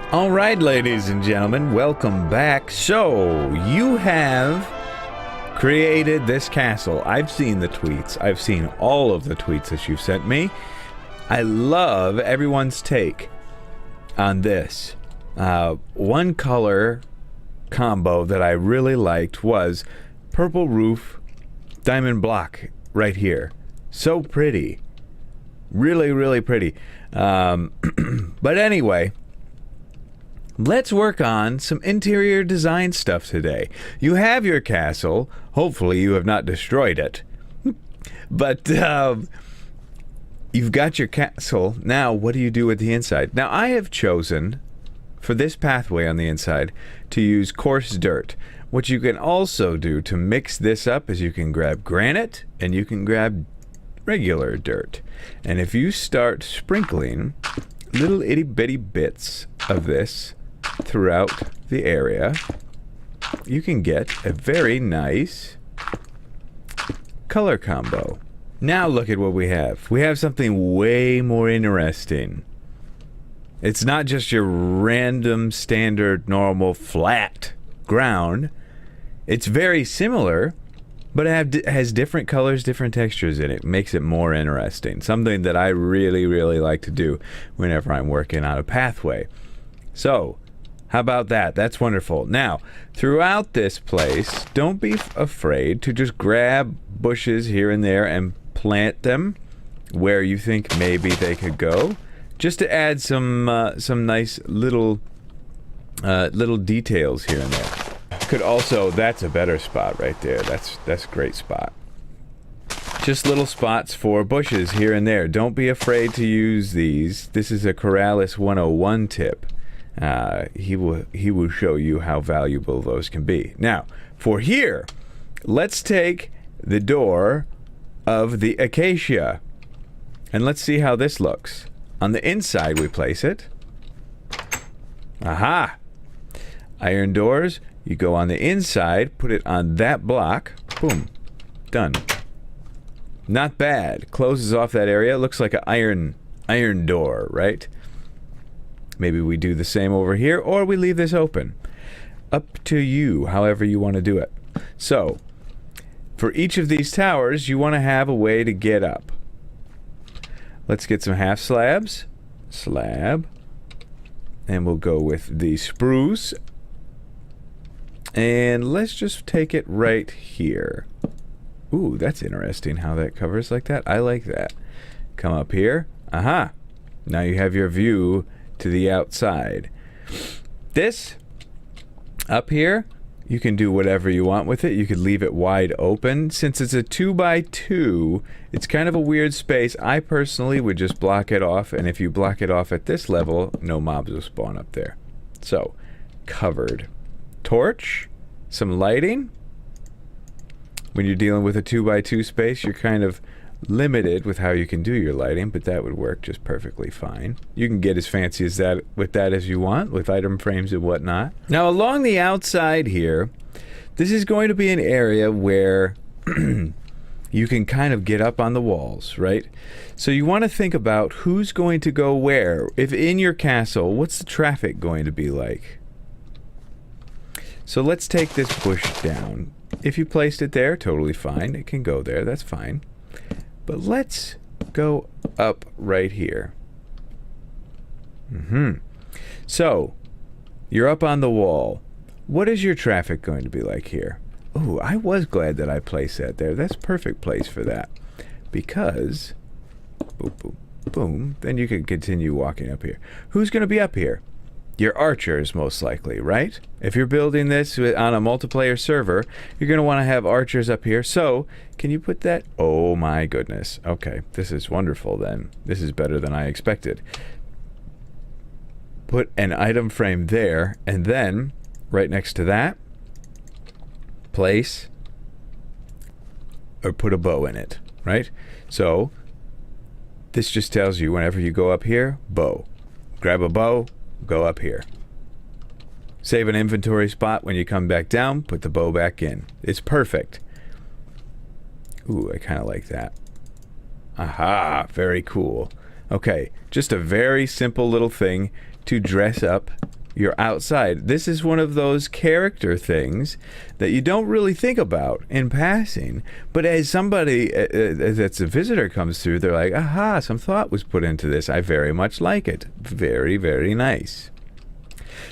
All right, ladies and gentlemen, welcome back. So, you have created this castle. I've seen the tweets. I've seen all of the tweets that you've sent me. I love everyone's take on this. One color combo that I really liked was purple roof, diamond block right here. So pretty. Really, really pretty. But anyway, let's work on some interior design stuff today. You have your castle. Hopefully you have not destroyed it. But you've got your castle. Now, what do you do with the inside? Now, I have chosen, for this pathway on the inside, to use coarse dirt. What you can also do to mix this up is you can grab granite and you can grab regular dirt. And if you start sprinkling little itty bitty bits of this throughout the area, you can get a very nice color combo. Now look at what we have. We have something way more interesting. It's not just your random, standard, normal, flat ground. It's very similar, but it has different colors, different textures in it. Makes it more interesting. Something that I really, really like to do whenever I'm working on a pathway. So, how about that? That's wonderful. Now, throughout this place, don't be afraid to just grab bushes here and there and plant them where you think maybe they could go, just to add some nice little details here and there. Could also, that's a better spot right there. That's a great spot. Just little spots for bushes here and there. Don't be afraid to use these. This is a Keralis 101 tip. He will show you how valuable those can be. Now, for here, let's take the door of the acacia, and let's see how this looks. On the inside, we place it. Aha! Iron doors. You go on the inside, put it on that block. Boom. Done. Not bad. Closes off that area. Looks like an iron door, right? Maybe we do the same over here, or we leave this open. Up to you, however you want to do it. So, for each of these towers, you want to have a way to get up. Let's get some half slabs. Slab. And we'll go with the spruce. And let's just take it right here. Ooh, that's interesting how that covers like that. I like that. Come up here. Aha! Now you have your view to the outside. This up here, you can do whatever you want with it. You could leave it wide open. Since it's a 2x2, it's kind of a weird space. I personally would just block it off, and if you block it off at this level, no mobs will spawn up there. So, covered. Torch, some lighting. When you're dealing with a 2x2 space, you're kind of limited with how you can do your lighting, but that would work just perfectly fine. You can get as fancy as that with that as you want, with item frames and whatnot. Now, along the outside here, this is going to be an area where you can kind of get up on the walls, right? So you want to think about who's going to go where. If in your castle, what's the traffic going to be like? So let's take this bush down. If you placed it there, totally fine. It can go there, that's fine. But let's go up right here. So, you're up on the wall. What is your traffic going to be like here? Oh, I was glad that I placed that there. That's a perfect place for that. Because, boom, boom, boom, then you can continue walking up here. Who's going to be up here? Your archers, most likely, right? If you're building this on a multiplayer server, you're going to want to have archers up here. So, can you put that? Oh my goodness. Okay, this is wonderful then. This is better than I expected. Put an item frame there, and then, right next to that, place, or put a bow in it, right? So, this just tells you whenever you go up here, bow. Grab a bow, go up here. Save an inventory spot. When you come back down, put the bow back in. It's perfect. Ooh, I kind of like that. Aha, very cool. Okay, just a very simple little thing to dress up your outside. This is one of those character things that you don't really think about in passing, but as somebody that's a visitor comes through, they're like, aha, some thought was put into this. I very much like it. Very, very nice.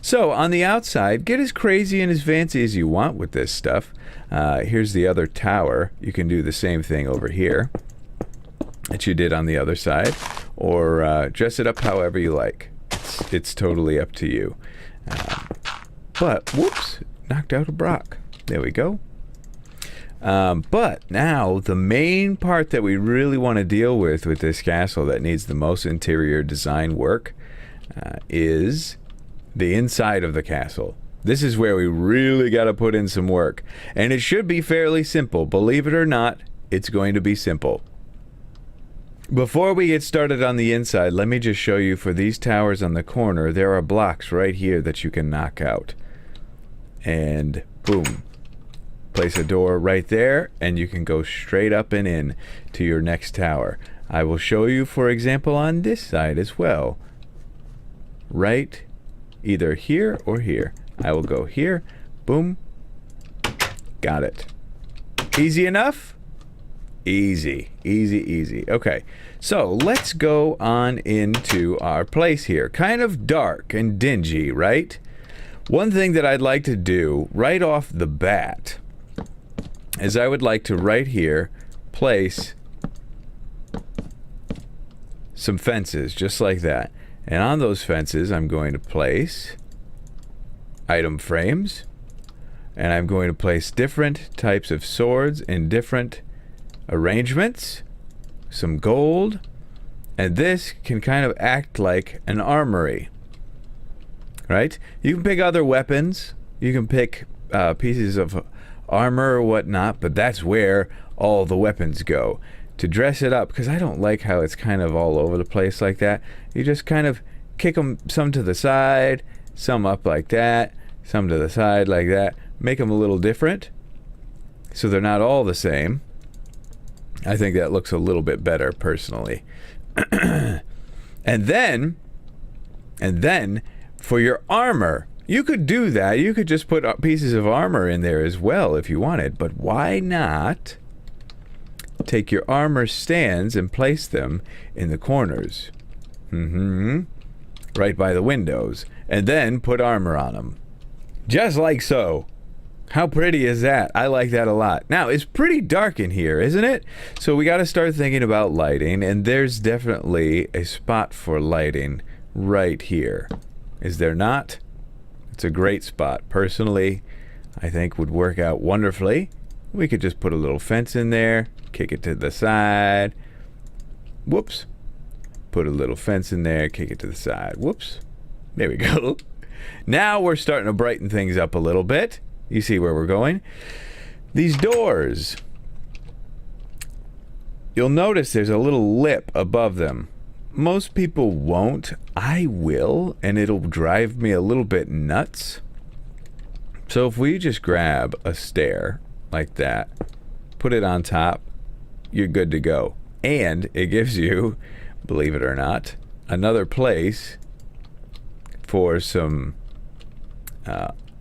So on the outside, get as crazy and as fancy as you want with this stuff. Here's the other tower. You can do the same thing over here that you did on the other side, or dress it up however you like. It's totally up to you. But, whoops, knocked out a Brock. There we go. But now, the main part that we really want to deal with this castle that needs the most interior design work is the inside of the castle. This is where we really got to put in some work. And it should be fairly simple. Believe it or not, it's going to be simple. Before we get started on the inside, let me just show you for these towers on the corner, there are blocks right here that you can knock out. And boom. Place a door right there, and you can go straight up and in to your next tower. I will show you, for example, on this side as well. Right, either here or here. I will go here. Boom. Got it. Easy enough? Easy, easy, easy. Okay, so let's go on into our place here. Kind of dark and dingy, right? One thing that I'd like to do right off the bat is I would like to right here place some fences, just like that. And on those fences, I'm going to place item frames, and I'm going to place different types of swords in different arrangements, some gold, and this can kind of act like an armory, right? You can pick other weapons, you can pick pieces of armor or whatnot, but that's where all the weapons go. To dress it up, because I don't like how it's kind of all over the place like that, you just kind of kick them some to the side, some up like that, some to the side like that, make them a little different so they're not all the same. I think that looks a little bit better personally. and then for your armor, you could do that. You could just put pieces of armor in there as well if you wanted, but why not take your armor stands and place them in the corners? Right by the windows, and then put armor on them. Just like so. How pretty is that? I like that a lot. Now, it's pretty dark in here, isn't it? So we got to start thinking about lighting, and there's definitely a spot for lighting right here. Is there not? It's a great spot. Personally, I think would work out wonderfully. We could just put a little fence in there, kick it to the side. Whoops. Put a little fence in there, kick it to the side. Whoops. There we go. Now we're starting to brighten things up a little bit. You see where we're going. These doors, you'll notice there's a little lip above them. Most people won't. I will, and it'll drive me a little bit nuts. So if we just grab a stair like that, put it on top, you're good to go. And it gives you, believe it or not, another place for some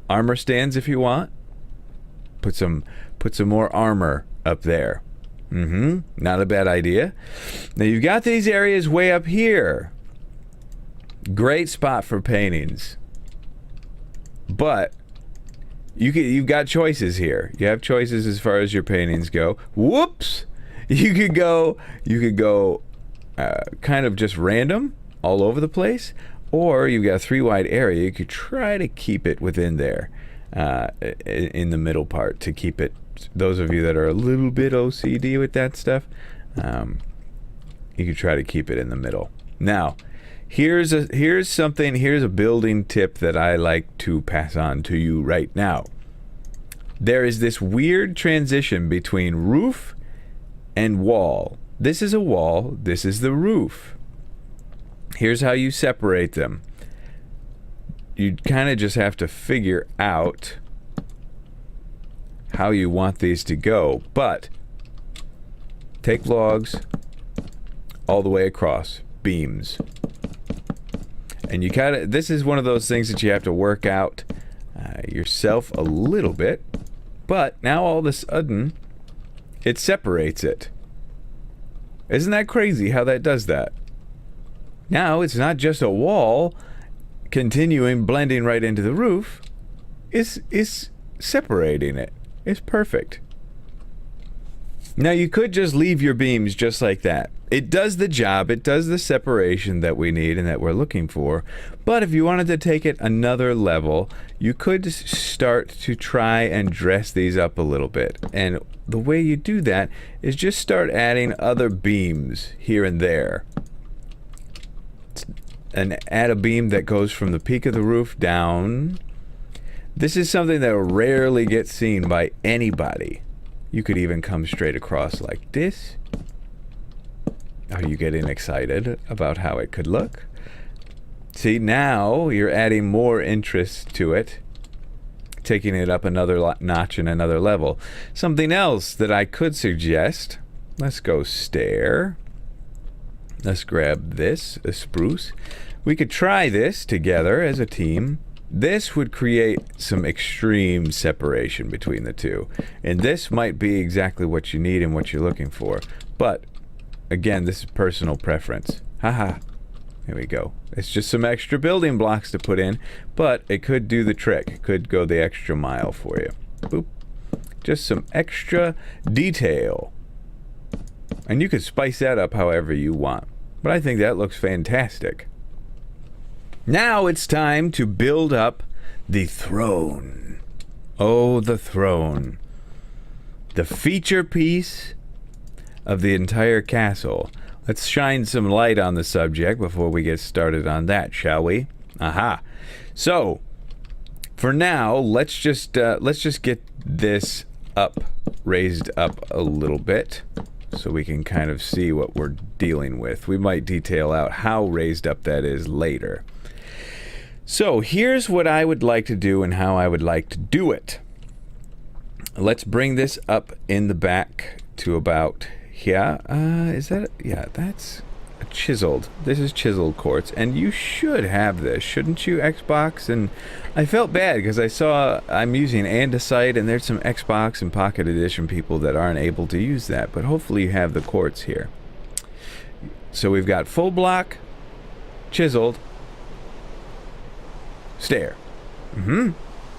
armor stands if you want. Put some more armor up there. Not a bad idea. Now you've got these areas way up here. Great spot for paintings. But you've got choices here. You have choices as far as your paintings go. Whoops! You could go kind of just random all over the place, or you've got a 3 wide area. You could try to keep it within there, in the middle part, to keep it. Those of you that are a little bit OCD with that stuff, you could try to keep it in the middle. Now, here's a building tip that I like to pass on to you right now. There is this weird transition between roof and wall. This is a wall, this is the roof. Here's how you separate them. You kind of just have to figure out how you want these to go, but take logs all the way across, beams, And you kind of, this is one of those things that you have to work out yourself a little bit. But now all of a sudden, it separates it. Isn't that crazy how that does that? Now it's not just a wall continuing blending right into the roof. It's separating it. It's perfect. Now you could just leave your beams just like that. It does the job. It does the separation that we need and that we're looking for. But if you wanted to take it another level, you could start to try and dress these up a little bit. And the way you do that is just start adding other beams here and there. And add a beam that goes from the peak of the roof down. This is something that rarely gets seen by anybody. You could even come straight across like this. Are you getting excited about how it could look? See, now you're adding more interest to it, taking it up another notch and another level. Something else that I could suggest, let's go stair. Let's grab this, a spruce. We could try this together as a team. This would create some extreme separation between the two. And this might be exactly what you need and what you're looking for. But, again, this is personal preference. Haha. Here we go. It's just some extra building blocks to put in, but it could do the trick. It could go the extra mile for you. Boop. Just some extra detail. And you could spice that up however you want. But I think that looks fantastic. Now it's time to build up the throne. Oh, the throne. The feature piece of the entire castle. Let's shine some light on the subject before we get started on that, shall we? Aha. So, for now, let's just get this up, raised up a little bit, so we can kind of see what we're dealing with. We might detail out how raised up that is later. So here's what I would like to do and how I would like to do it. Let's bring this up in the back to about here. Is that, yeah, that's chiseled. This is chiseled quartz, and you should have this, shouldn't you, Xbox? And I felt bad because I saw I'm using andesite, and there's some Xbox and Pocket Edition people that aren't able to use that, but hopefully you have the quartz here. So we've got full block, chiseled, stair.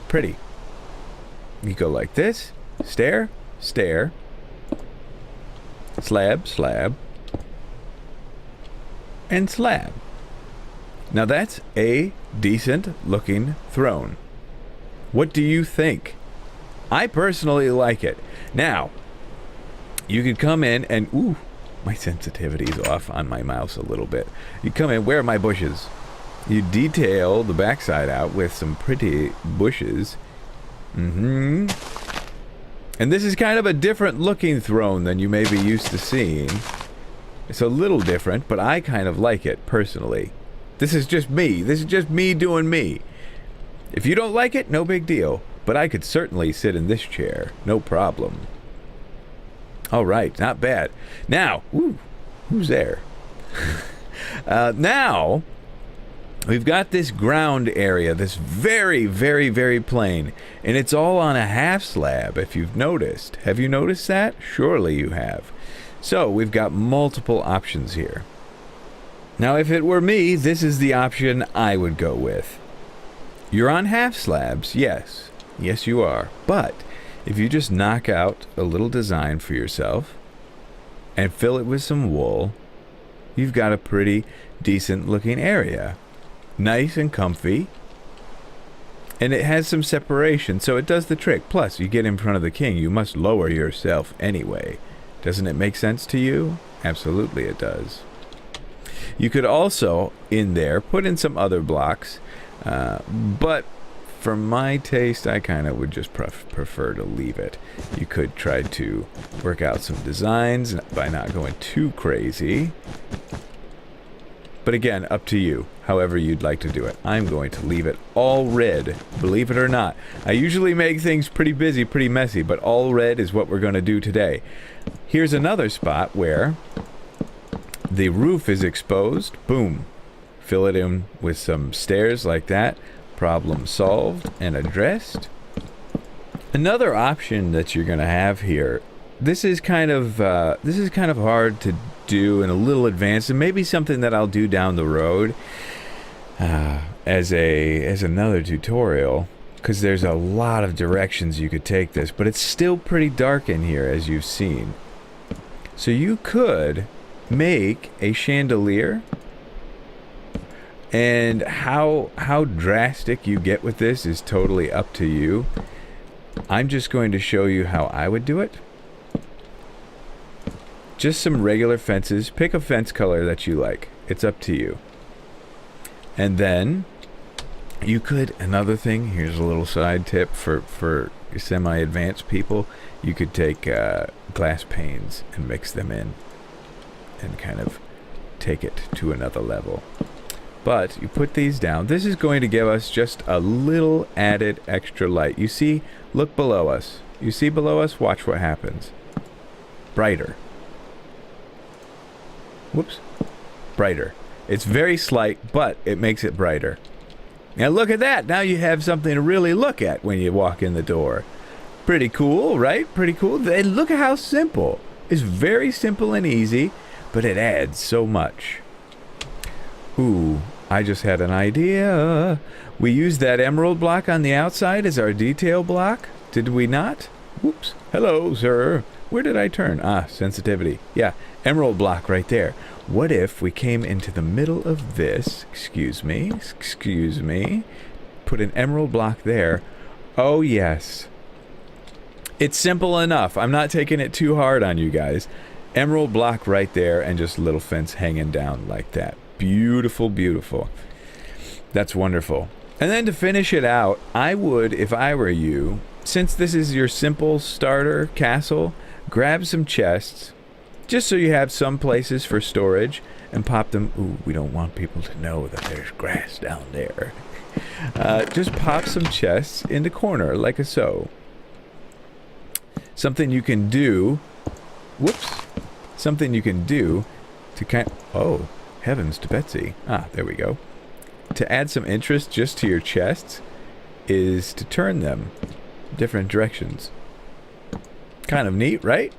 Pretty. You go like this, stair, stair, slab, slab, and slab. Now that's a decent looking throne. What do you think? I personally like it. Now, you could come in and, ooh, my sensitivity's off on my mouse a little bit. You come in, where are my bushes? You detail the backside out with some pretty bushes. And this is kind of a different looking throne than you may be used to seeing. It's a little different, but I kind of like it, personally. This is just me. This is just me doing me. If you don't like it, no big deal. But I could certainly sit in this chair. No problem. Alright, not bad. Now, ooh, who's there? Now, we've got this ground area, this very, very, very plain. And it's all on a half slab, if you've noticed. Have you noticed that? Surely you have. So, we've got multiple options here. Now, if it were me, this is the option I would go with. You're on half slabs, yes. Yes, you are. But, if you just knock out a little design for yourself and fill it with some wool, you've got a pretty decent looking area. Nice and comfy. And it has some separation, so it does the trick. Plus, you get in front of the king, you must lower yourself anyway. Doesn't it make sense to you? Absolutely it does. You could also, in there, put in some other blocks, but for my taste, I kind of would just prefer to leave it. You could try to work out some designs by not going too crazy. But again, up to you, however you'd like to do it. I'm going to leave it all red, believe it or not. I usually make things pretty busy, pretty messy, but all red is what we're going to do today. Here's another spot where the roof is exposed. Boom. fill it in with some stairs like that. Problem solved and addressed. Another option that you're going to have here, this is kind of hard to do and a little advanced, and maybe something that I'll do down the road as another tutorial, because there's a lot of directions you could take this, but it's still pretty dark in here, as you've seen. So you could make a chandelier, and how drastic you get with this is totally up to you. I'm just going to show you how I would do it. Just some regular fences. Pick a fence color that you like. It's up to you. And then you could, another thing, here's a little side tip for semi-advanced people. You could take glass panes and mix them in and kind of take it to another level. But you put these down. This is going to give us just a little added extra light. You see, look below us. You see below us? Watch what happens. Brighter. Whoops. Brighter. It's very slight, but it makes it brighter. Now look at that. Now you have something to really look at when you walk in the door. Pretty cool, right? Pretty cool. And look at how simple. It's very simple and easy, but it adds so much. Ooh, I just had an idea. We used that emerald block on the outside as our detail block, did we not? Whoops. Hello, sir. Where did I turn? Ah, sensitivity. Yeah, emerald block right there. What if we came into the middle of this, excuse me, put an emerald block there. Oh, yes. It's simple enough. I'm not taking it too hard on you guys. Emerald block right there and just a little fence hanging down like that. Beautiful, beautiful. That's wonderful. And then to finish it out, I would, if I were you, since this is your simple starter castle, grab some chests, just so you have some places for storage, and pop them. Ooh, we don't want people to know that there's grass down there. Just pop some chests in the corner, like a so. Something you can do, whoops, something you can do to kind of, oh, heavens to Betsy. Ah, there we go. To add some interest just to your chests is to turn them different directions. Kind of neat, right?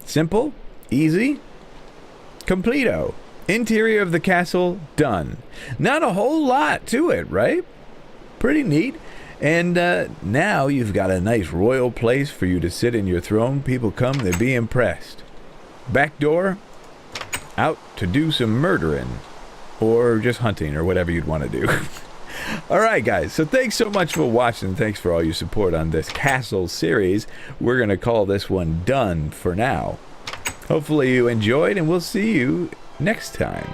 Simple, easy, completo. Interior of the castle done. Not a whole lot to it, right? Pretty neat. And now you've got a nice royal place for you to sit in your throne. People come, they be impressed. Back door, out to do some murdering. Or just hunting, or whatever you'd want to do. Alright guys, so thanks so much for watching. Thanks for all your support on this castle series. We're going to call this one done for now. Hopefully you enjoyed, and we'll see you next time.